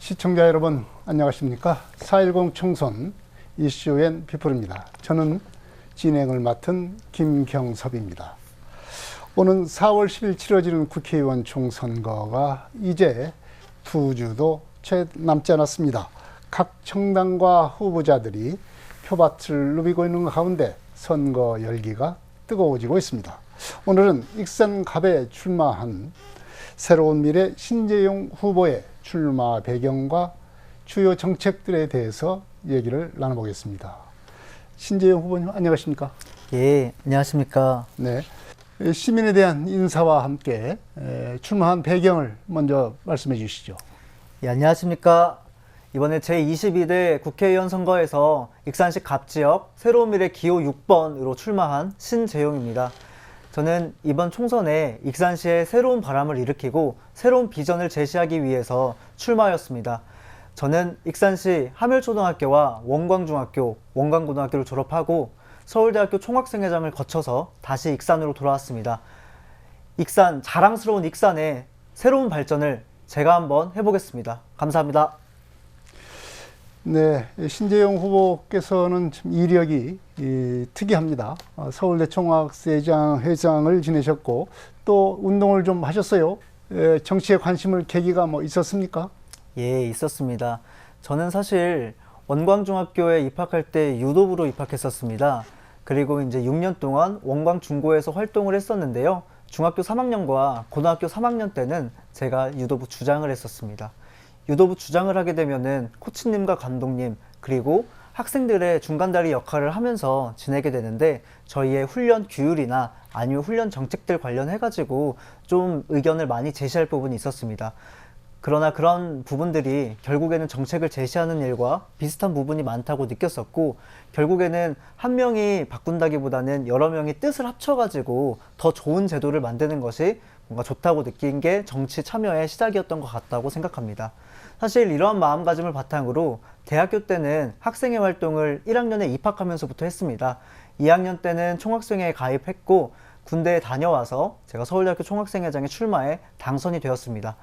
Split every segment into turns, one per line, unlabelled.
시청자 여러분 안녕하십니까? 4.10 총선 이슈 앤 피플입니다. 저는 진행을 맡은 김경섭입니다. 오는 4월 10일 치러지는 국회의원 총선거가 이제 2주도 채 남지 않았습니다. 각 정당과 후보자들이 표밭을 누비고 있는 가운데 선거 열기가 뜨거워지고 있습니다. 오늘은 익산갑에 출마한 새로운 미래 신재용 후보의 출마 배경과 주요 정책들에 대해서 얘기를 나눠보겠습니다. 신재용 후보님 안녕하십니까?
예, 안녕하십니까?
네, 시민에 대한 인사와 함께 출마한 배경을 먼저 말씀해 주시죠.
예, 안녕하십니까? 이번에 제22대 국회의원 선거에서 익산시 갑지역 새로운 미래 기호 6번으로 출마한 신재용입니다. 저는 이번 총선에 익산시에 새로운 바람을 일으키고 새로운 비전을 제시하기 위해서 출마하였습니다. 저는 익산시 하멸초등학교와 원광중학교, 원광고등학교를 졸업하고 서울대학교 총학생회장을 거쳐서 다시 익산으로 돌아왔습니다. 익산, 자랑스러운 익산의 새로운 발전을 제가 한번 해보겠습니다. 감사합니다.
네, 신재용 후보께서는 참 이력이 특이합니다. 서울대 총학생회장을 지내셨고 또 운동을 좀 하셨어요. 정치에 관심을 계기가 뭐 있었습니까?
예, 있었습니다. 저는 사실 원광중학교에 입학할 때 유도부로 입학했었습니다. 그리고 이제 6년 동안 원광중고에서 활동을 했었는데요. 중학교 3학년과 고등학교 3학년 때는 제가 유도부 주장을 했었습니다. 유도부 주장을 하게 되면은 코치님과 감독님 그리고 학생들의 중간다리 역할을 하면서 지내게 되는데 저희의 훈련 규율이나 아니면 훈련 정책들 관련해가지고 좀 의견을 많이 제시할 부분이 있었습니다. 그러나 그런 부분들이 결국에는 정책을 제시하는 일과 비슷한 부분이 많다고 느꼈었고 결국에는 한 명이 바꾼다기보다는 여러 명이 뜻을 합쳐가지고 더 좋은 제도를 만드는 것이 뭔가 좋다고 느낀 게 정치 참여의 시작이었던 것 같다고 생각합니다. 사실 이러한 마음가짐을 바탕으로 대학교 때는 학생회 활동을 1학년에 입학하면서부터 했습니다. 2학년 때는 총학생회에 가입했고 군대에 다녀와서 제가 서울대학교 총학생회장에 출마해 당선이 되었습니다.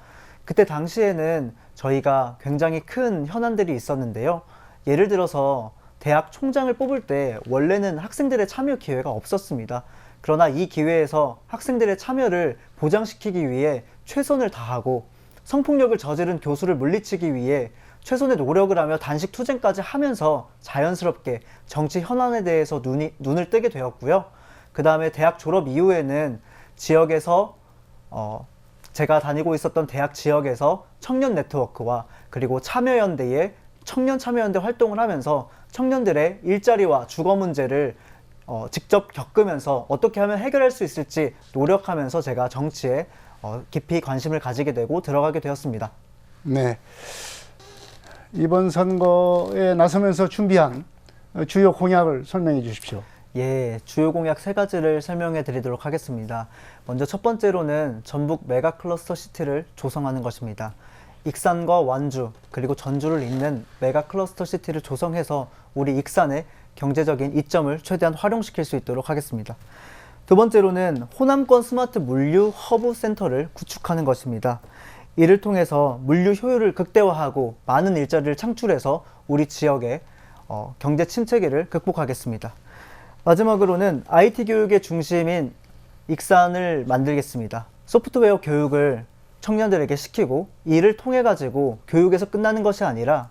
그때 당시에는 저희가 굉장히 큰 현안들이 있었는데요. 예를 들어서 대학 총장을 뽑을 때 원래는 학생들의 참여 기회가 없었습니다. 그러나 이 기회에서 학생들의 참여를 보장시키기 위해 최선을 다하고 성폭력을 저지른 교수를 물리치기 위해 최선의 노력을 하며 단식 투쟁까지 하면서 자연스럽게 정치 현안에 대해서 눈을 뜨게 되었고요. 그 다음에 대학 졸업 이후에는 지역에서 제가 다니고 있었던 대학 지역에서 청년 네트워크와 그리고 참여연대의 청년 참여연대 활동을 하면서 청년들의 일자리와 주거 문제를 직접 겪으면서 어떻게 하면 해결할 수 있을지 노력하면서 제가 정치에 깊이 관심을 가지게 되고 들어가게 되었습니다.
네, 이번 선거에 나서면서 준비한 주요 공약을 설명해 주십시오.
예, 주요 공약 3가지를 설명해 드리도록 하겠습니다. 먼저 첫 번째로는 전북 메가 클러스터 시티를 조성하는 것입니다. 익산과 완주 그리고 전주를 잇는 메가 클러스터 시티를 조성해서 우리 익산의 경제적인 이점을 최대한 활용시킬 수 있도록 하겠습니다. 두 번째로는 호남권 스마트 물류 허브 센터를 구축하는 것입니다. 이를 통해서 물류 효율을 극대화하고 많은 일자리를 창출해서 우리 지역의 경제 침체기를 극복하겠습니다. 마지막으로는 IT 교육의 중심인 익산을 만들겠습니다. 소프트웨어 교육을 청년들에게 시키고 이를 통해 가지고 교육에서 끝나는 것이 아니라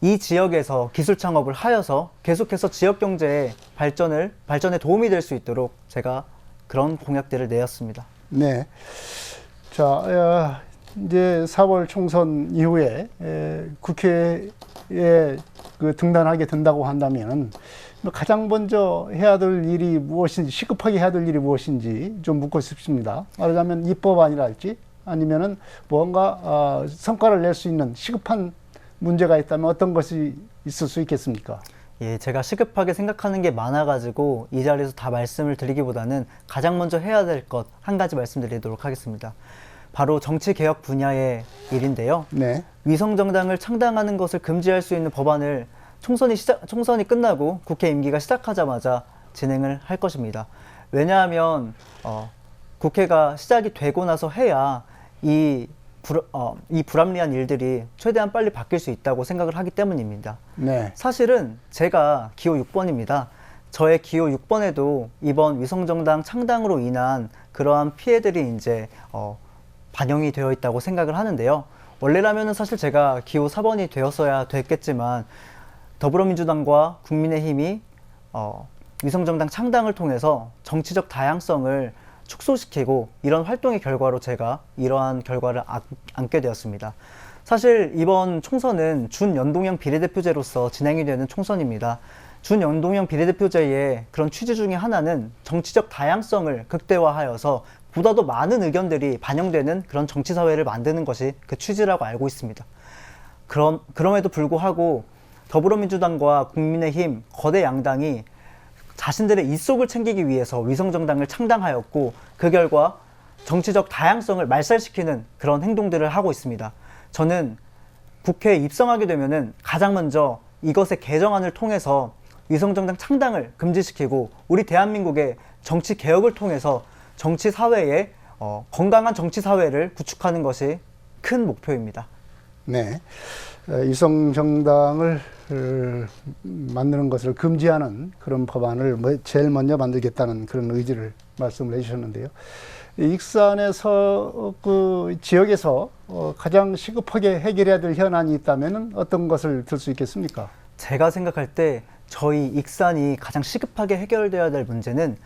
이 지역에서 기술 창업을 하여서 계속해서 지역 경제의 발전에 도움이 될 수 있도록 제가 그런 공약들을 내었습니다.
네. 자, 이제 4월 총선 이후에 국회에 등단하게 된다고 한다면 가장 먼저 해야 될 일이 무엇인지, 시급하게 해야 될 일이 무엇인지 좀 묻고 싶습니다. 말하자면 입법안이랄지 아니면은 뭔가 성과를 낼 수 있는 시급한 문제가 있다면 어떤 것이 있을 수 있겠습니까?
예, 제가 시급하게 생각하는 게 많아가지고 이 자리에서 다 말씀을 드리기보다는 가장 먼저 해야 될 것 한 가지 말씀드리도록 하겠습니다. 바로 정치개혁 분야의 일인데요.
네.
위성정당을 창당하는 것을 금지할 수 있는 법안을 총선이 끝나고 국회 임기가 시작하자마자 진행을 할 것입니다. 왜냐하면 국회가 시작이 되고 나서 해야 이 이 불합리한 일들이 최대한 빨리 바뀔 수 있다고 생각을 하기 때문입니다.
네.
사실은 제가 기호 6번입니다. 저의 기호 6번에도 이번 위성정당 창당으로 인한 그러한 피해들이 이제 반영이 되어 있다고 생각을 하는데요. 원래라면은 사실 제가 기호 4번이 되었어야 됐겠지만 더불어민주당과 국민의힘이 위성정당 창당을 통해서 정치적 다양성을 축소시키고 이런 활동의 결과로 제가 이러한 결과를 안게 되었습니다. 사실 이번 총선은 준연동형 비례대표제로서 진행이 되는 총선입니다. 준연동형 비례대표제의 그런 취지 중에 하나는 정치적 다양성을 극대화하여서 보다 더 많은 의견들이 반영되는 그런 정치사회를 만드는 것이 그 취지라고 알고 있습니다. 그럼에도 불구하고 더불어민주당과 국민의힘 거대 양당이 자신들의 입속을 챙기기 위해서 위성정당을 창당하였고 그 결과 정치적 다양성을 말살시키는 그런 행동들을 하고 있습니다. 저는 국회에 입성하게 되면은 가장 먼저 이것의 개정안을 통해서 위성정당 창당을 금지시키고 우리 대한민국의 정치 개혁을 통해서 정치 사회에 건강한 정치 사회를 구축하는 것이 큰 목표입니다.
네. 위성정당을 만드는 것을 금지하는 그런 법안을 제일 먼저 만들겠다는 그런 의지를 말씀을 해주셨는데요. 익산에서 그 지역에서 가장 시급하게 해결해야 될 현안이 있다면 어떤 것을 들 수 있겠습니까?
제가 생각할 때 저희 익산이 가장 시급하게 해결돼야 될 문제는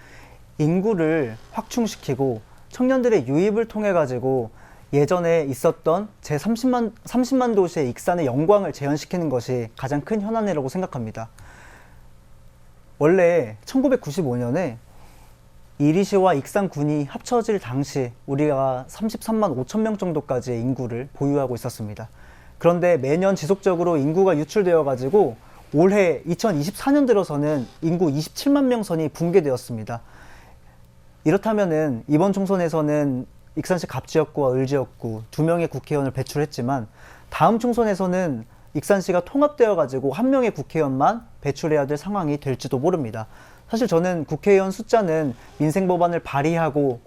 인구를 확충시키고 청년들의 유입을 통해 가지고 예전에 있었던 제 30만 도시의 익산의 영광을 재현시키는 것이 가장 큰 현안이라고 생각합니다. 원래 1995년에 이리시와 익산군이 합쳐질 당시 우리가 33만 5천 명 정도까지의 인구를 보유하고 있었습니다. 그런데 매년 지속적으로 인구가 유출되어 가지고 올해 2024년 들어서는 인구 27만 명 선이 붕괴되었습니다. 이렇다면은 이번 총선에서는 익산시 갑지역구와 을지역구 2명의 국회의원을 배출했지만 다음 총선에서는 익산시가 통합되어 가지고 1명의 국회의원만 배출해야 될 상황이 될지도 모릅니다. 사실 저는 국회의원 숫자는 민생 법안을 발의하고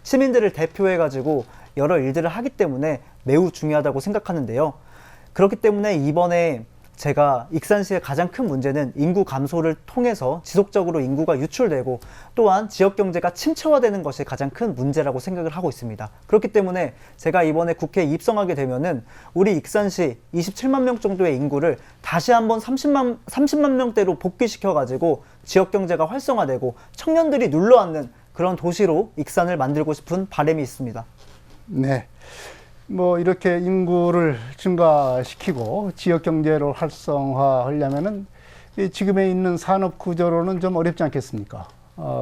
시민들을 대표해 가지고 여러 일들을 하기 때문에 매우 중요하다고 생각하는데요. 그렇기 때문에 이번에 제가 익산시의 가장 큰 문제는 인구 감소를 통해서 지속적으로 인구가 유출되고 또한 지역경제가 침체화되는 것이 가장 큰 문제라고 생각을 하고 있습니다. 그렇기 때문에 제가 이번에 국회에 입성하게 되면은 우리 익산시 27만 명 정도의 인구를 다시 한번 30만 명대로 복귀시켜 가지고 지역경제가 활성화되고 청년들이 눌러앉는 그런 도시로 익산을 만들고 싶은 바람이 있습니다.
네. 이렇게 인구를 증가시키고 지역 경제를 활성화하려면은 지금에 있는 산업 구조로는 좀 어렵지 않겠습니까?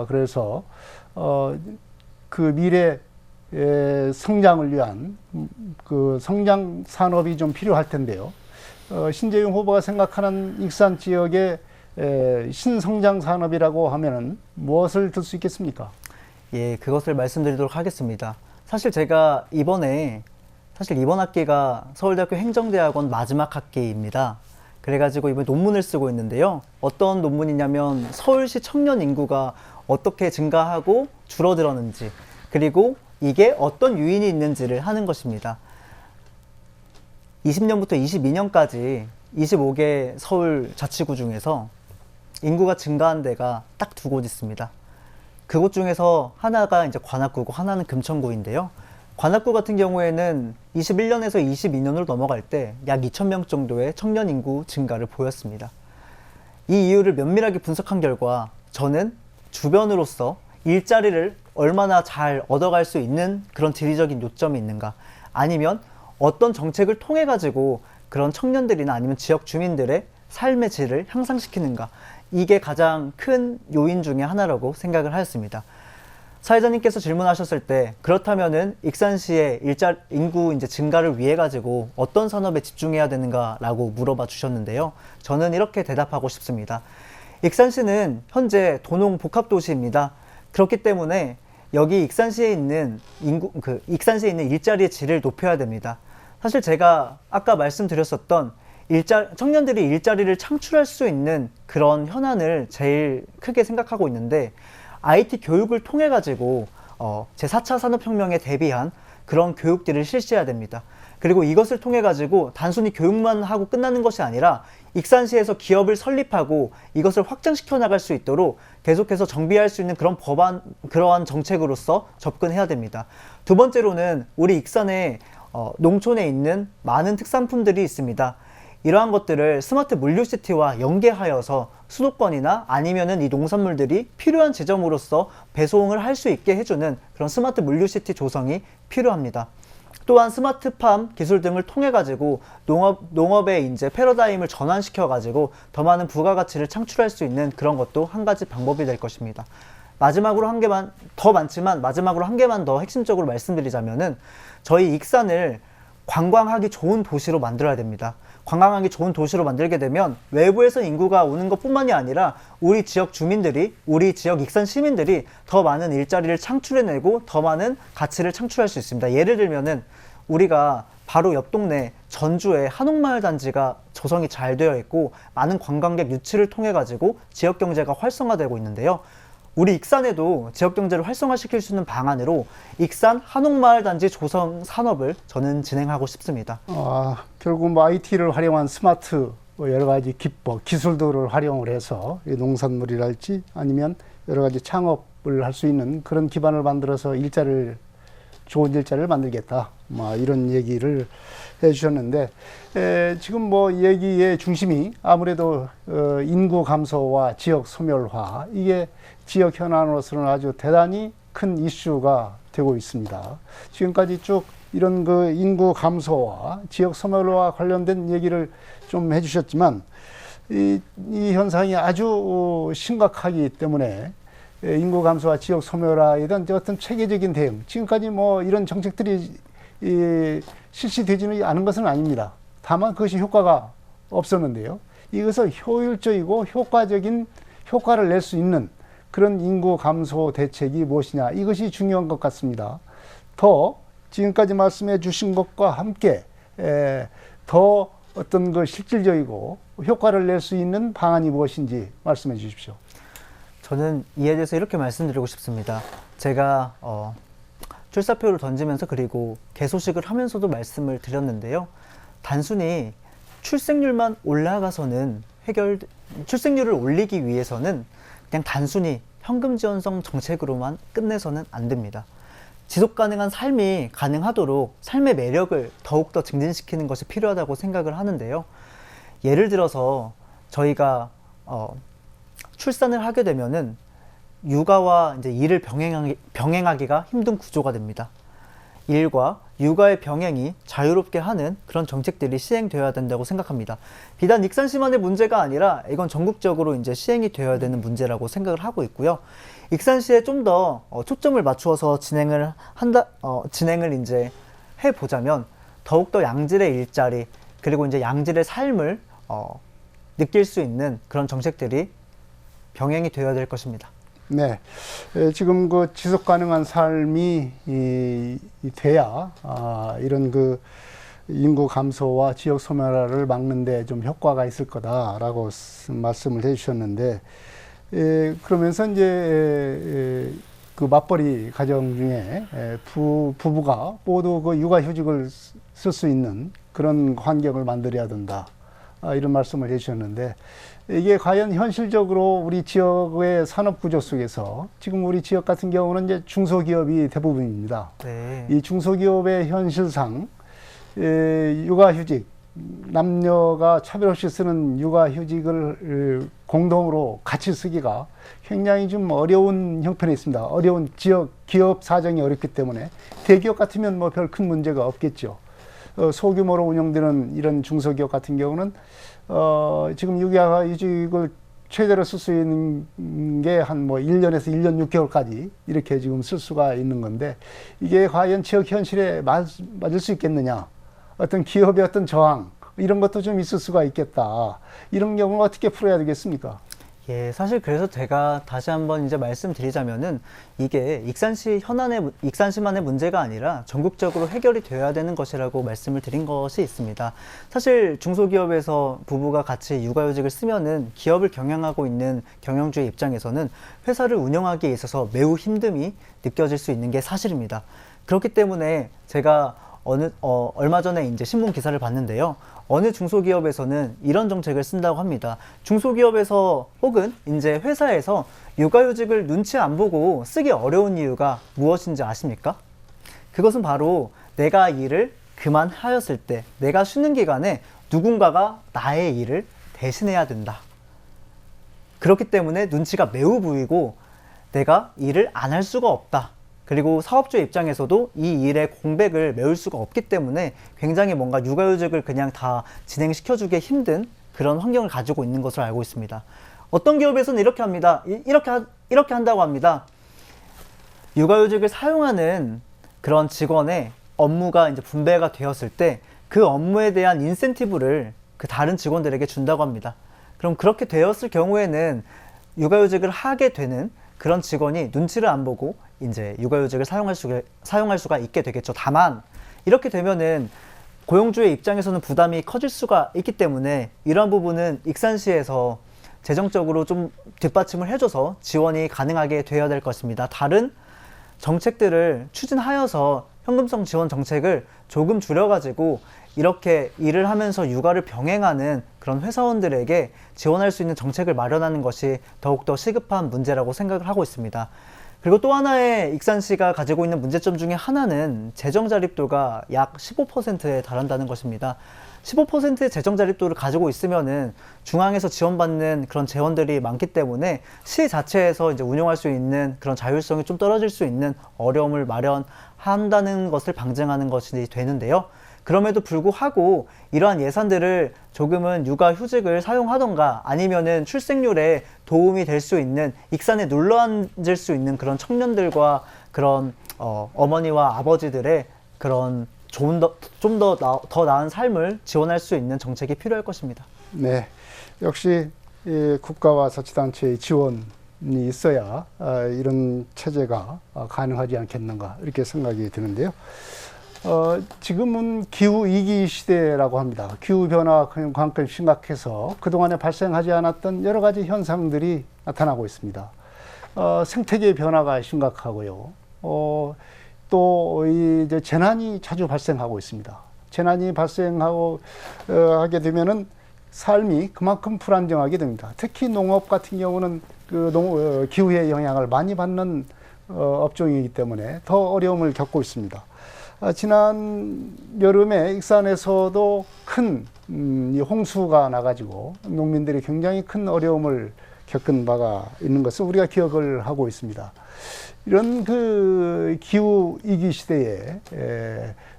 그래서 그 미래 성장을 위한 그 성장 산업이 좀 필요할 텐데요. 신재용 후보가 생각하는 익산 지역의 신성장 산업이라고 하면은 무엇을 들 수 있겠습니까?
예, 그것을 말씀드리도록 하겠습니다. 사실 제가 이번 학기가 서울대학교 행정대학원 마지막 학기입니다. 그래가지고 이번 논문을 쓰고 있는데요. 어떤 논문이냐면 서울시 청년 인구가 어떻게 증가하고 줄어들었는지 그리고 이게 어떤 요인이 있는지를 하는 것입니다. 20년부터 22년까지 25개 서울 자치구 중에서 인구가 증가한 데가 딱 2곳 있습니다. 그곳 중에서 하나가 이제 관악구고 하나는 금천구인데요. 관악구 같은 경우에는 21년에서 22년으로 넘어갈 때 약 2,000명 정도의 청년 인구 증가를 보였습니다. 이 이유를 면밀하게 분석한 결과 저는 주변으로서 일자리를 얼마나 잘 얻어갈 수 있는 그런 지리적인 요점이 있는가 아니면 어떤 정책을 통해 가지고 그런 청년들이나 아니면 지역 주민들의 삶의 질을 향상시키는가 이게 가장 큰 요인 중에 하나라고 생각을 하였습니다. 사회자님께서 질문하셨을 때 그렇다면은 익산시의 인구 이제 증가를 위해 가지고 어떤 산업에 집중해야 되는가라고 물어봐 주셨는데요. 저는 이렇게 대답하고 싶습니다. 익산시는 현재 도농 복합 도시입니다. 그렇기 때문에 여기 익산시에 있는 일자리의 질을 높여야 됩니다. 사실 제가 아까 말씀드렸었던 청년들이 일자리를 창출할 수 있는 그런 현안을 제일 크게 생각하고 있는데 IT 교육을 통해 가지고 제4차 산업혁명에 대비한 그런 교육들을 실시해야 됩니다. 그리고 이것을 통해 가지고 단순히 교육만 하고 끝나는 것이 아니라 익산시에서 기업을 설립하고 이것을 확장시켜 나갈 수 있도록 계속해서 정비할 수 있는 그러한 정책으로서 접근해야 됩니다. 두 번째로는 우리 익산에 농촌에 있는 많은 특산품들이 있습니다. 이러한 것들을 스마트 물류시티와 연계하여서 수도권이나 아니면은 이 농산물들이 필요한 지점으로서 배송을 할 수 있게 해주는 그런 스마트 물류시티 조성이 필요합니다. 또한 스마트팜 기술 등을 통해 가지고 농업의 이제 패러다임을 전환시켜 가지고 더 많은 부가가치를 창출할 수 있는 그런 것도 한 가지 방법이 될 것입니다. 마지막으로 한 개만 더 많지만 마지막으로 한 개만 더 핵심적으로 말씀드리자면은 저희 익산을 관광하기 좋은 도시로 만들어야 됩니다. 관광하기 좋은 도시로 만들게 되면 외부에서 인구가 오는 것뿐만이 아니라 우리 지역 주민들이, 우리 지역 익산 시민들이 더 많은 일자리를 창출해내고 더 많은 가치를 창출할 수 있습니다. 예를 들면은 우리가 바로 옆 동네 전주에 한옥마을 단지가 조성이 잘 되어 있고 많은 관광객 유치를 통해 가지고 지역 경제가 활성화되고 있는데요. 우리 익산에도 지역 경제를 활성화시킬 수 있는 방안으로 익산 한옥마을 단지 조성 산업을 저는 진행하고 싶습니다.
결국 뭐 IT를 활용한 스마트 여러 가지 기법, 기술들을 활용을 해서 농산물이랄지 아니면 여러 가지 창업을 할 수 있는 그런 기반을 만들어서 좋은 일자리를 만들겠다. 이런 얘기를 해주셨는데, 지금 뭐 얘기의 중심이 아무래도 인구 감소와 지역 소멸화, 이게 지역 현안으로서는 아주 대단히 큰 이슈가 되고 있습니다. 지금까지 쭉 이런 그 인구 감소와 지역 소멸과 관련된 얘기를 좀 해주셨지만, 이 현상이 아주 심각하기 때문에 인구 감소와 지역 소멸화에 대한 어떤 체계적인 대응, 지금까지 뭐 이런 정책들이 실시되지는 않은 것은 아닙니다. 다만 그것이 효과가 없었는데요. 이것을 효율적이고 효과적인 효과를 낼 수 있는 그런 인구 감소 대책이 무엇이냐, 이것이 중요한 것 같습니다. 더 지금까지 말씀해 주신 것과 함께 더 어떤 그 실질적이고 효과를 낼 수 있는 방안이 무엇인지 말씀해 주십시오.
저는 이에 대해서 이렇게 말씀드리고 싶습니다. 제가 출사표를 던지면서 그리고 개소식을 하면서도 말씀을 드렸는데요. 단순히 출생률만 올라가서는 출생률을 올리기 위해서는 그냥 단순히 현금 지원성 정책으로만 끝내서는 안 됩니다. 지속 가능한 삶이 가능하도록 삶의 매력을 더욱더 증진시키는 것이 필요하다고 생각을 하는데요. 예를 들어서 저희가 출산을 하게 되면은 육아와 이제 일을 병행하기가 힘든 구조가 됩니다. 일과 육아의 병행이 자유롭게 하는 그런 정책들이 시행되어야 된다고 생각합니다. 비단 익산시만의 문제가 아니라 이건 전국적으로 이제 시행이 되어야 되는 문제라고 생각을 하고 있고요. 익산시에 좀 더 초점을 맞추어서 진행을 이제 해보자면 더욱더 양질의 일자리 그리고 이제 양질의 삶을 느낄 수 있는 그런 정책들이 병행이 되어야 될 것입니다.
네, 지금 그 지속 가능한 삶이 돼야 이런 그 인구 감소와 지역 소멸화를 막는데 좀 효과가 있을 거다라고 말씀을 해주셨는데, 그러면서 이제 그 맞벌이 가정 중에 부부가 모두 그 육아휴직을 쓸 수 있는 그런 환경을 만들어야 된다, 이런 말씀을 해주셨는데, 이게 과연 현실적으로 우리 지역의 산업 구조 속에서 지금 우리 지역 같은 경우는 이제 중소기업이 대부분입니다.
네.
이 중소기업의 현실상 육아휴직, 남녀가 차별 없이 쓰는 육아휴직을 공동으로 같이 쓰기가 굉장히 좀 어려운 형편에 있습니다. 어려운 지역 기업 사정이 어렵기 때문에 대기업 같으면 뭐 별 큰 문제가 없겠죠. 소규모로 운영되는 이런 중소기업 같은 경우는 지금 육아휴직을 최대로 쓸 수 있는 게 한 뭐 1년에서 1년 6개월까지 이렇게 지금 쓸 수가 있는 건데, 이게 과연 지역 현실에 맞을 수 있겠느냐, 어떤 기업의 어떤 저항 이런 것도 좀 있을 수가 있겠다. 이런 경우는 어떻게 풀어야 되겠습니까?
예, 사실 그래서 제가 다시 한번 이제 말씀드리자면은 이게 익산시만의 문제가 아니라 전국적으로 해결이 되어야 되는 것이라고 말씀을 드린 것이 있습니다. 사실 중소기업에서 부부가 같이 육아휴직을 쓰면은 기업을 경영하고 있는 경영주의 입장에서는 회사를 운영하기에 있어서 매우 힘듦이 느껴질 수 있는 게 사실입니다. 그렇기 때문에 제가 얼마 전에 이제 신문 기사를 봤는데요. 어느 중소기업에서는 이런 정책을 쓴다고 합니다. 중소기업에서 혹은 이제 회사에서 육아휴직을 눈치 안 보고 쓰기 어려운 이유가 무엇인지 아십니까? 그것은 바로 내가 일을 그만하였을 때, 내가 쉬는 기간에 누군가가 나의 일을 대신해야 된다. 그렇기 때문에 눈치가 매우 보이고 내가 일을 안 할 수가 없다. 그리고 사업주의 입장에서도 이 일의 공백을 메울 수가 없기 때문에 굉장히 뭔가 육아휴직을 그냥 다 진행시켜주기 힘든 그런 환경을 가지고 있는 것으로 알고 있습니다. 어떤 기업에서는 이렇게 합니다. 이렇게 한다고 합니다. 육아휴직을 사용하는 그런 직원의 업무가 이제 분배가 되었을 때 그 업무에 대한 인센티브를 그 다른 직원들에게 준다고 합니다. 그럼 그렇게 되었을 경우에는 육아휴직을 하게 되는 그런 직원이 눈치를 안 보고 이제 육아휴직을 사용할 수가 있게 되겠죠. 다만 이렇게 되면은 고용주의 입장에서는 부담이 커질 수가 있기 때문에 이러한 부분은 익산시에서 재정적으로 좀 뒷받침을 해줘서 지원이 가능하게 되어야 될 것입니다. 다른 정책들을 추진하여서 현금성 지원 정책을 조금 줄여가지고 이렇게 일을 하면서 육아를 병행하는 그런 회사원들에게 지원할 수 있는 정책을 마련하는 것이 더욱더 시급한 문제라고 생각을 하고 있습니다. 그리고 또 하나의 익산시가 가지고 있는 문제점 중에 하나는 재정 자립도가 약 15%에 달한다는 것입니다. 15%의 재정 자립도를 가지고 있으면은 중앙에서 지원받는 그런 재원들이 많기 때문에 시 자체에서 이제 운영할 수 있는 그런 자율성이 좀 떨어질 수 있는 어려움을 마련한다는 것을 방증하는 것이 되는데요. 그럼에도 불구하고 이러한 예산들을 조금은 육아휴직을 사용하던가 아니면은 출생률에 도움이 될 수 있는 익산에 눌러앉을 수 있는 그런 청년들과 그런 어머니와 아버지들의 그런 좀 더 나은 삶을 지원할 수 있는 정책이 필요할 것입니다.
네, 역시 국가와 자치단체의 지원이 있어야 이런 체제가 가능하지 않겠는가 이렇게 생각이 드는데요. 지금은 기후위기 시대라고 합니다. 기후변화 관계 심각해서 그동안에 발생하지 않았던 여러 가지 현상들이 나타나고 있습니다. 생태계 변화가 심각하고요. 또 이제 재난이 자주 발생하고 있습니다. 재난이 발생하고 하게 되면은 삶이 그만큼 불안정하게 됩니다. 특히 농업 같은 경우는 그 기후의 영향을 많이 받는 업종이기 때문에 더 어려움을 겪고 있습니다. 지난 여름에 익산에서도 큰 홍수가 나가지고 농민들이 굉장히 큰 어려움을 겪은 바가 있는 것을 우리가 기억을 하고 있습니다. 이런 그 기후 위기 시대에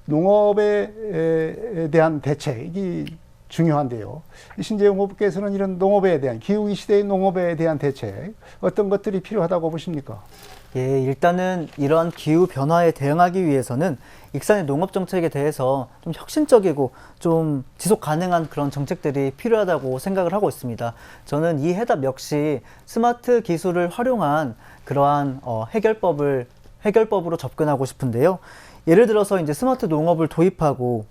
농업에 대한 대책이 중요한데요. 신재용 후보께서는 이런 농업에 대한 기후 위기 시대의 농업에 대한 대책 어떤 것들이 필요하다고 보십니까?
예, 일단은 이러한 기후 변화에 대응하기 위해서는 익산의 농업 정책에 대해서 좀 혁신적이고 좀 지속 가능한 그런 정책들이 필요하다고 생각을 하고 있습니다. 저는 이 해답 역시 스마트 기술을 활용한 그러한 해결법으로 접근하고 싶은데요. 예를 들어서 이제 스마트 농업을 도입하고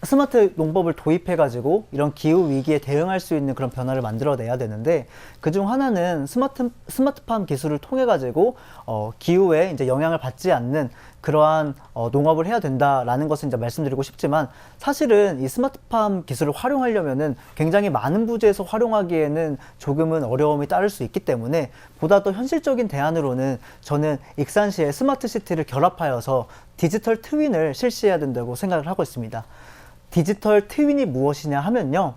스마트 농법을 도입해가지고 이런 기후 위기에 대응할 수 있는 그런 변화를 만들어내야 되는데 그중 하나는 스마트팜 기술을 통해가지고 기후에 이제 영향을 받지 않는 그러한 농업을 해야 된다라는 것을 이제 말씀드리고 싶지만 사실은 이 스마트팜 기술을 활용하려면은 굉장히 많은 부지에서 활용하기에는 조금은 어려움이 따를 수 있기 때문에 보다 더 현실적인 대안으로는 저는 익산시의 스마트시티를 결합하여서 디지털 트윈을 실시해야 된다고 생각을 하고 있습니다. 디지털 트윈이 무엇이냐 하면요.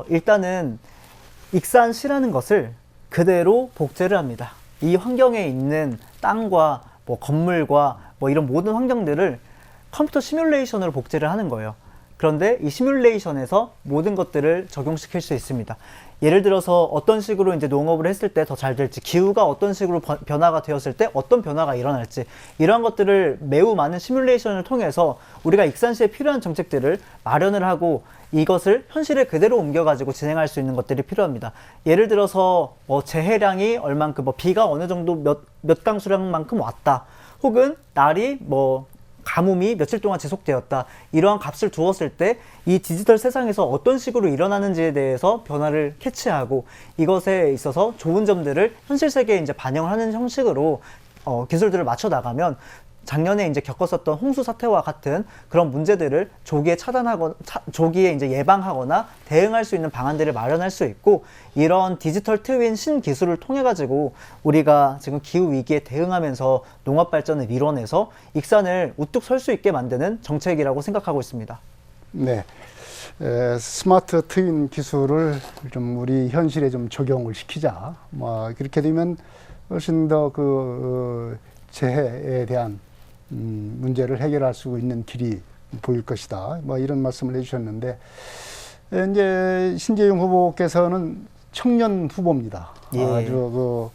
일단은 익산시라는 것을 그대로 복제를 합니다. 이 환경에 있는 땅과 건물과 이런 모든 환경들을 컴퓨터 시뮬레이션으로 복제를 하는 거예요. 그런데 이 시뮬레이션에서 모든 것들을 적용시킬 수 있습니다. 예를 들어서 어떤 식으로 이제 농업을 했을 때 더 잘 될지, 기후가 어떤 식으로 변화가 되었을 때 어떤 변화가 일어날지, 이러한 것들을 매우 많은 시뮬레이션을 통해서 우리가 익산시에 필요한 정책들을 마련을 하고 이것을 현실에 그대로 옮겨가지고 진행할 수 있는 것들이 필요합니다. 예를 들어서 재해량이 얼만큼, 비가 어느 정도 몇 강수량만큼 왔다. 혹은 날이 가뭄이 며칠 동안 지속되었다. 이러한 값을 주었을 때 이 디지털 세상에서 어떤 식으로 일어나는지에 대해서 변화를 캐치하고 이것에 있어서 좋은 점들을 현실 세계에 이제 반영을 하는 형식으로 기술들을 맞춰 나가면 작년에 이제 겪었었던 홍수 사태와 같은 그런 문제들을 조기에 조기에 이제 예방하거나 대응할 수 있는 방안들을 마련할 수 있고, 이런 디지털 트윈 신기술을 통해 가지고 우리가 지금 기후 위기에 대응하면서 농업 발전을 이뤄내서 익산을 우뚝 설 수 있게 만드는 정책이라고 생각하고 있습니다.
네. 스마트 트윈 기술을 좀 우리 현실에 좀 적용을 시키자. 뭐 그렇게 되면 훨씬 더 그 재해에 대한 문제를 해결할 수 있는 길이 보일 것이다. 뭐 이런 말씀을 해주셨는데, 이제 신재용 후보께서는 청년 후보입니다.
예.
아주 그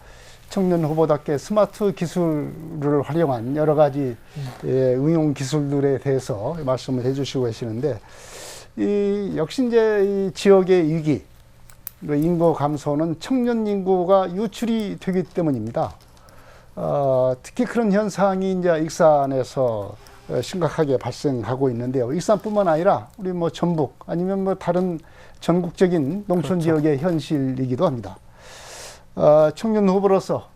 청년 후보답게 스마트 기술을 활용한 여러 가지 응용 기술들에 대해서 말씀을 해주시고 계시는데, 역시 이제 이 지역의 위기, 인구 감소는 청년 인구가 유출이 되기 때문입니다. 특히 그런 현상이 이제 익산에서 심각하게 발생하고 있는데요. 익산뿐만 아니라 우리 뭐 전북 아니면 뭐 다른 전국적인 농촌
그렇죠.
지역의 현실이기도 합니다. 청년 후보로서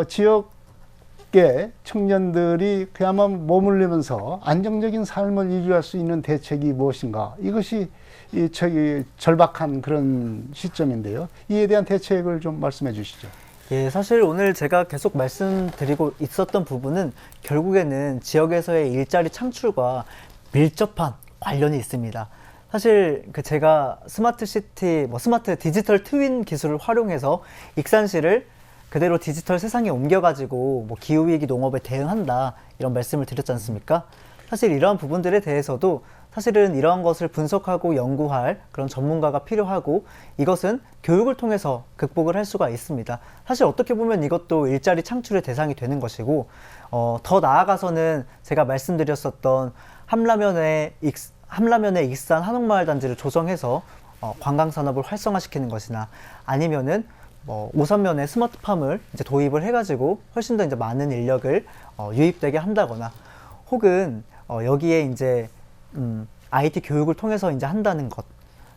지역의 청년들이 그야말로 머물면서 안정적인 삶을 유지할 수 있는 대책이 무엇인가? 이것이 절박한 그런 시점인데요. 이에 대한 대책을 좀 말씀해 주시죠.
예, 사실 오늘 제가 계속 말씀드리고 있었던 부분은 결국에는 지역에서의 일자리 창출과 밀접한 관련이 있습니다. 사실 제가 스마트 시티, 스마트 디지털 트윈 기술을 활용해서 익산시를 그대로 디지털 세상에 옮겨가지고 기후위기 농업에 대응한다, 이런 말씀을 드렸지 않습니까? 사실 이러한 부분들에 대해서도 사실은 이러한 것을 분석하고 연구할 그런 전문가가 필요하고, 이것은 교육을 통해서 극복을 할 수가 있습니다. 사실 어떻게 보면 이것도 일자리 창출의 대상이 되는 것이고, 더 나아가서는 제가 말씀드렸었던 함라면의 익산 한옥마을단지를 조성해서 관광산업을 활성화시키는 것이나, 아니면은 오산면에 스마트팜을 이제 도입을 해가지고 훨씬 더 이제 많은 인력을 유입되게 한다거나, 혹은 여기에 이제 IT 교육을 통해서 이제 한다는 것,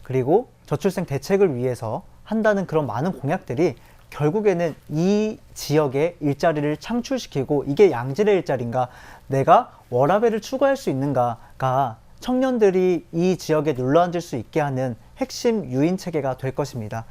그리고 저출생 대책을 위해서 한다는 그런 많은 공약들이 결국에는 이 지역에 일자리를 창출시키고, 이게 양질의 일자리인가, 내가 워라밸을 추구할 수 있는가가 청년들이 이 지역에 눌러앉을 수 있게 하는 핵심 유인 체계가 될 것입니다.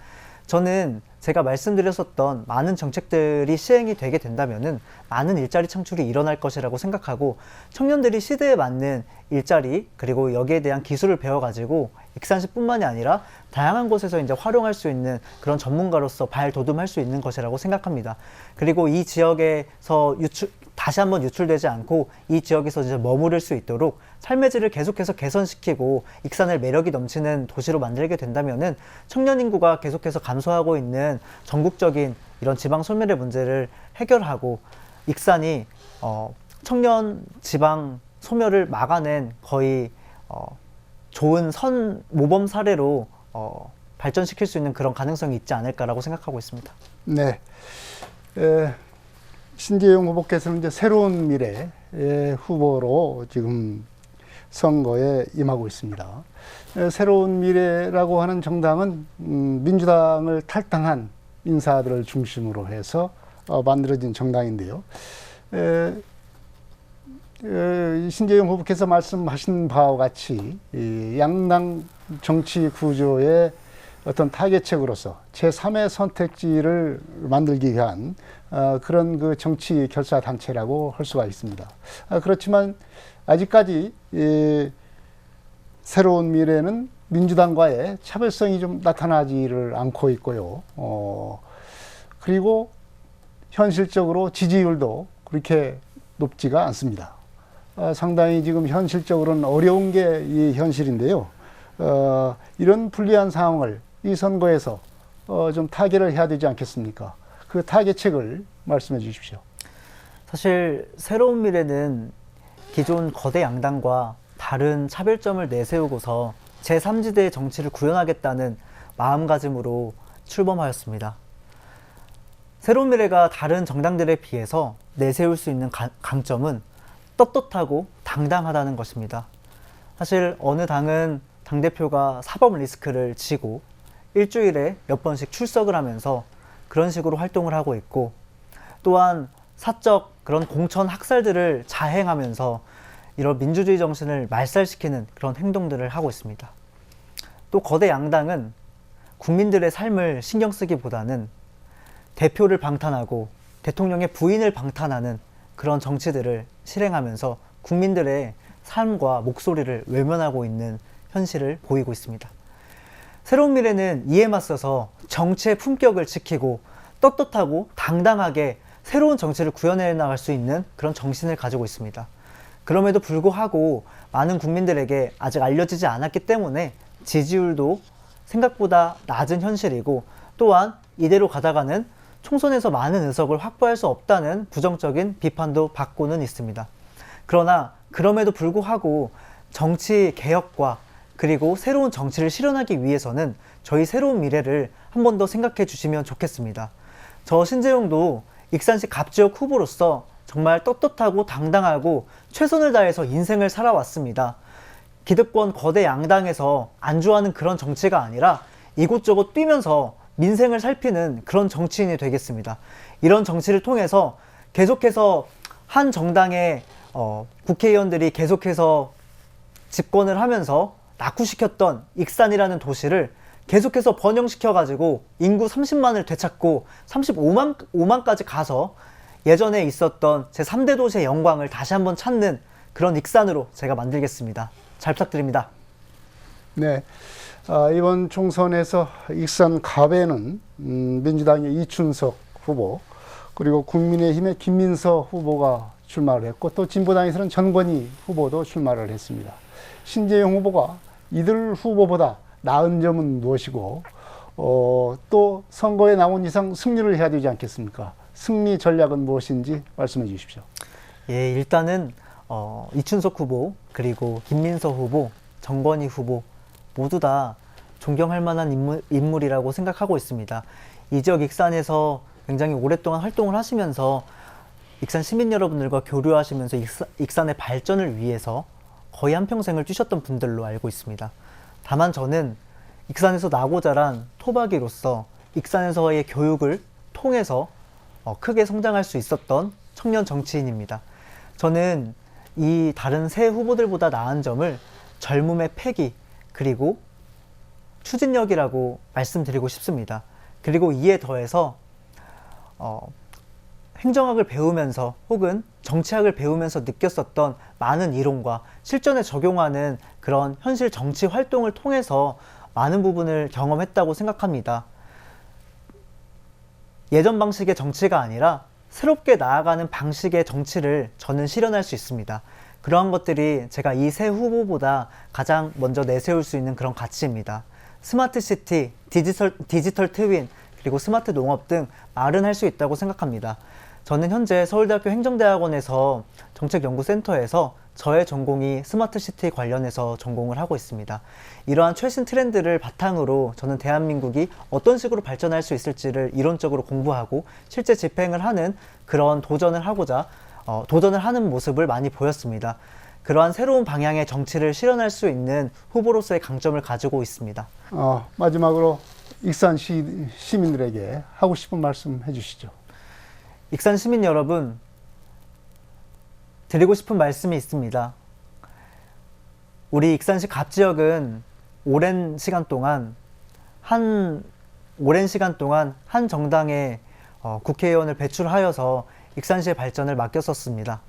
저는 제가 말씀드렸었던 많은 정책들이 시행이 되게 된다면은 많은 일자리 창출이 일어날 것이라고 생각하고, 청년들이 시대에 맞는 일자리, 그리고 여기에 대한 기술을 배워가지고 익산시뿐만이 아니라 다양한 곳에서 이제 활용할 수 있는 그런 전문가로서 발돋움할 수 있는 것이라고 생각합니다. 그리고 이 지역에서 다시 한번 유출되지 않고 이 지역에서 이제 머무를 수 있도록 삶의 질을 계속해서 개선시키고 익산을 매력이 넘치는 도시로 만들게 된다면은 청년 인구가 계속해서 감소하고 있는 전국적인 이런 지방 소멸의 문제를 해결하고, 익산이 청년 지방 소멸을 막아낸 거의 좋은 모범 사례로 발전시킬 수 있는 그런 가능성이 있지 않을까라고 생각하고 있습니다.
네. 신재용 후보께서는 이제 새로운 미래의 후보로 지금 선거에 임하고 있습니다. 새로운 미래라고 하는 정당은 민주당을 탈당한 인사들을 중심으로 해서 만들어진 정당인데요. 신재용 후보께서 말씀하신 바와 같이 양당 정치 구조의 어떤 타겟책으로서 제3의 선택지를 만들기 위한 그런 그 정치 결사 단체라고 할 수가 있습니다. 그렇지만 아직까지 새로운 미래는 민주당과의 차별성이 좀 나타나지를 않고 있고요. 그리고 현실적으로 지지율도 그렇게 높지가 않습니다. 상당히 지금 현실적으로는 어려운 게 이 현실인데요. 이런 불리한 상황을 이 선거에서 좀 타개를 해야 되지 않겠습니까? 그 타개책을 말씀해 주십시오.
사실 새로운 미래는 기존 거대 양당과 다른 차별점을 내세우고서 제3지대의 정치를 구현하겠다는 마음가짐으로 출범하였습니다. 새로운 미래가 다른 정당들에 비해서 내세울 수 있는 강점은 떳떳하고 당당하다는 것입니다. 사실 어느 당은 당대표가 사법 리스크를 지고 일주일에 몇 번씩 출석을 하면서 그런 식으로 활동을 하고 있고, 또한 사적 그런 공천 학살들을 자행하면서 이런 민주주의 정신을 말살시키는 그런 행동들을 하고 있습니다. 또 거대 양당은 국민들의 삶을 신경 쓰기보다는 대표를 방탄하고 대통령의 부인을 방탄하는 그런 정치들을 실행하면서 국민들의 삶과 목소리를 외면하고 있는 현실을 보이고 있습니다. 새로운 미래는 이에 맞서서 정치의 품격을 지키고 떳떳하고 당당하게 새로운 정치를 구현해 나갈 수 있는 그런 정신을 가지고 있습니다. 그럼에도 불구하고 많은 국민들에게 아직 알려지지 않았기 때문에 지지율도 생각보다 낮은 현실이고, 또한 이대로 가다가는 총선에서 많은 의석을 확보할 수 없다는 부정적인 비판도 받고는 있습니다. 그러나 그럼에도 불구하고 정치 개혁과 그리고 새로운 정치를 실현하기 위해서는 저희 새로운 미래를 한 번 더 생각해 주시면 좋겠습니다. 저 신재용도 익산시 갑지역 후보로서 정말 떳떳하고 당당하고 최선을 다해서 인생을 살아왔습니다. 기득권 거대 양당에서 안주하는 그런 정치가 아니라 이곳저곳 뛰면서 민생을 살피는 그런 정치인이 되겠습니다. 이런 정치를 통해서 계속해서 한 정당의 국회의원들이 계속해서 집권을 하면서 낙후시켰던 익산이라는 도시를 계속해서 번영시켜가지고 인구 30만을 되찾고 35만까지 가서 예전에 있었던 제3대 도시의 영광을 다시 한번 찾는 그런 익산으로 제가 만들겠습니다. 잘 부탁드립니다.
네. 이번 총선에서 익산 갑에는 민주당의 이춘석 후보, 그리고 국민의힘의 김민서 후보가 출마를 했고, 또 진보당에서는 전건희 후보도 출마를 했습니다. 신재용 후보가 이들 후보보다 나은 점은 무엇이고, 또 선거에 나온 이상 승리를 해야 되지 않겠습니까? 승리 전략은 무엇인지 말씀해 주십시오.
예, 일단은 이춘석 후보, 그리고 김민서 후보, 정건희 후보 모두 다 존경할 만한 인물이라고 생각하고 있습니다. 이 지역 익산에서 굉장히 오랫동안 활동을 하시면서 익산 시민 여러분들과 교류하시면서 익산의 발전을 위해서 거의 한평생을 뛰셨던 분들로 알고 있습니다. 다만 저는 익산에서 나고 자란 토박이로서 익산에서의 교육을 통해서 크게 성장할 수 있었던 청년 정치인입니다. 저는 이 다른 새 후보들보다 나은 점을 젊음의 패기, 그리고 추진력이라고 말씀드리고 싶습니다. 그리고 이에 더해서 행정학을 배우면서 혹은 정치학을 배우면서 느꼈었던 많은 이론과 실전에 적용하는 그런 현실 정치 활동을 통해서 많은 부분을 경험했다고 생각합니다. 예전 방식의 정치가 아니라 새롭게 나아가는 방식의 정치를 저는 실현할 수 있습니다. 그러한 것들이 제가 이 세 후보보다 가장 먼저 내세울 수 있는 그런 가치입니다. 스마트 시티, 디지털 트윈, 그리고 스마트 농업 등 말은 할 수 있다고 생각합니다. 저는 현재 서울대학교 행정대학원에서 정책연구센터에서 저의 전공이 스마트 시티 관련해서 전공을 하고 있습니다. 이러한 최신 트렌드를 바탕으로 저는 대한민국이 어떤 식으로 발전할 수 있을지를 이론적으로 공부하고 실제 집행을 하는 그런 도전을 하는 모습을 많이 보였습니다. 그러한 새로운 방향의 정치를 실현할 수 있는 후보로서의 강점을 가지고 있습니다.
마지막으로 익산 시민들에게 하고 싶은 말씀 해주시죠.
익산 시민 여러분, 드리고 싶은 말씀이 있습니다. 우리 익산시 갑지역은 오랜 시간 동안 한 정당의 국회의원을 배출하여서 익산시의 발전을 맡겼었습니다.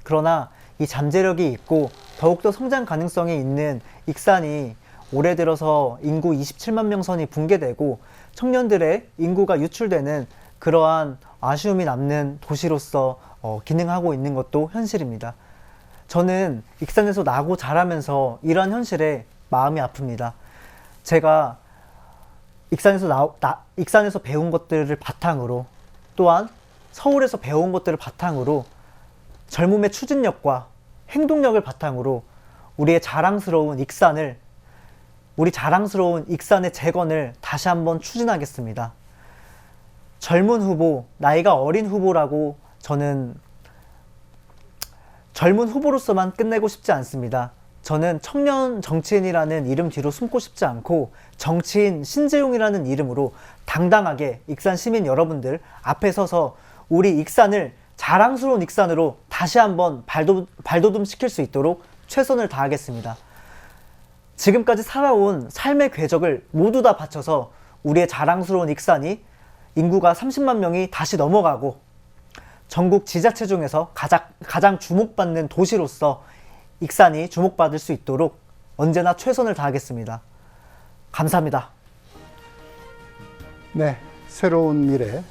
그러나 이 잠재력이 있고 더욱더 성장 가능성이 있는 익산이 올해 들어서 인구 27만 명 선이 붕괴되고 청년들의 인구가 유출되는 그러한 아쉬움이 남는 도시로서 기능하고 있는 것도 현실입니다. 저는 익산에서 나고 자라면서 이러한 현실에 마음이 아픕니다. 제가 익산에서 배운 것들을 바탕으로, 또한 서울에서 배운 것들을 바탕으로, 젊음의 추진력과 행동력을 바탕으로 우리 자랑스러운 익산의 재건을 다시 한번 추진하겠습니다. 젊은 후보, 나이가 어린 후보라고 저는 젊은 후보로서만 끝내고 싶지 않습니다. 저는 청년 정치인이라는 이름 뒤로 숨고 싶지 않고 정치인 신재용이라는 이름으로 당당하게 익산 시민 여러분들 앞에 서서 우리 익산을 자랑스러운 익산으로 다시 한번 발돋움 시킬 수 있도록 최선을 다하겠습니다. 지금까지 살아온 삶의 궤적을 모두 다 바쳐서 우리의 자랑스러운 익산이 인구가 30만 명이 다시 넘어가고 전국 지자체 중에서 가장 주목받는 도시로서 익산이 주목받을 수 있도록 언제나 최선을 다하겠습니다. 감사합니다.
네, 새로운 미래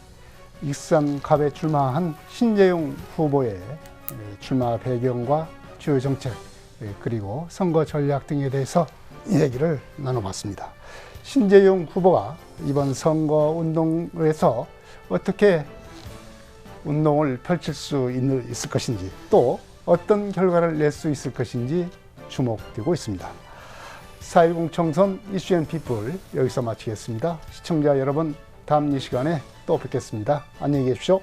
익산갑에 출마한 신재용 후보의 출마 배경과 주요 정책 그리고 선거 전략 등에 대해서 얘기를 나눠봤습니다. 신재용 후보가 이번 선거 운동에서 어떻게 운동을 펼칠 수 있을 것인지 또 어떤 결과를 낼 수 있을 것인지 주목되고 있습니다. 4.10 총선 이슈 앤 피플 여기서 마치겠습니다. 시청자 여러분, 다음 이 시간에 또 뵙겠습니다. 안녕히 계십시오.